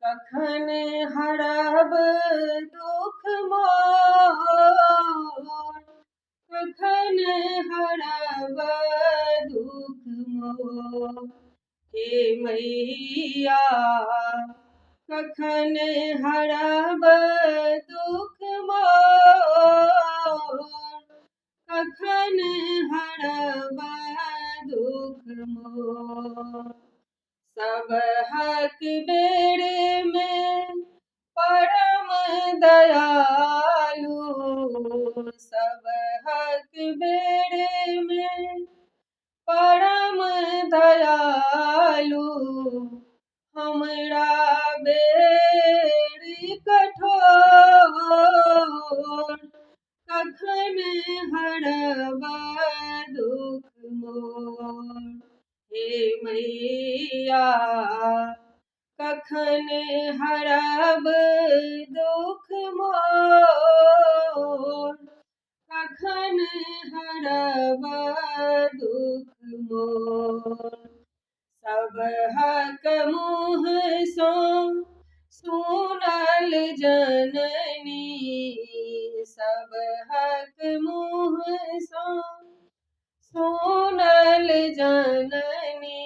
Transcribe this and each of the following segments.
कखन हरब दुख मोर, कखन हरब दुख मोर। हे मैया कखन हरब दुख मोर, कखन हरब दुख मोर। सबहक बेर में परम दयालु, सबहक बेर में परम दयालु। हमरा बेर कठोर, कखन हरब दुख मोर। हे मैया कखन हरब दुख मोर, कखन हरब दुख मोर। सबहक मुँह सँ सुनल जननी, सबहक मुँह सँ सुनल जननी।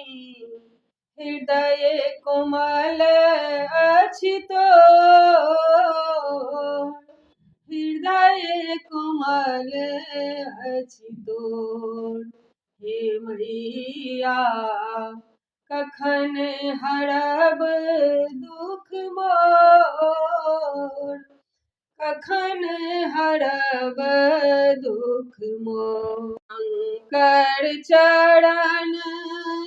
हृदय कोमल अछि तोर, हृदय कोमल अछि तोर। हे मैया कखन हरब दुख मोर, कखन हरब दुख मोर। शंकर चरण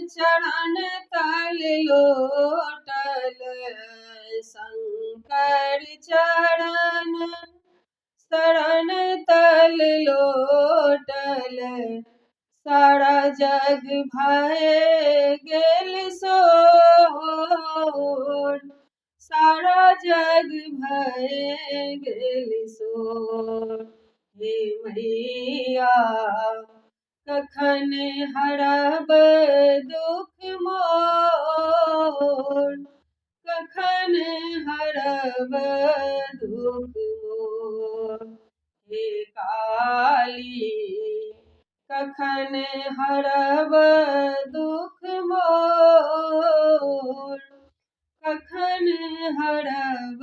चरण तल लोटल, शंकर चरण शरण तल लोटल। सारा जग भय गेल सोर, सारा जग भय गेल सोर। हे मैया कखन हरब दुख मोर, कखन हरब दुख मोर। हे काली कखन हरब दुख मोर, कखन हरब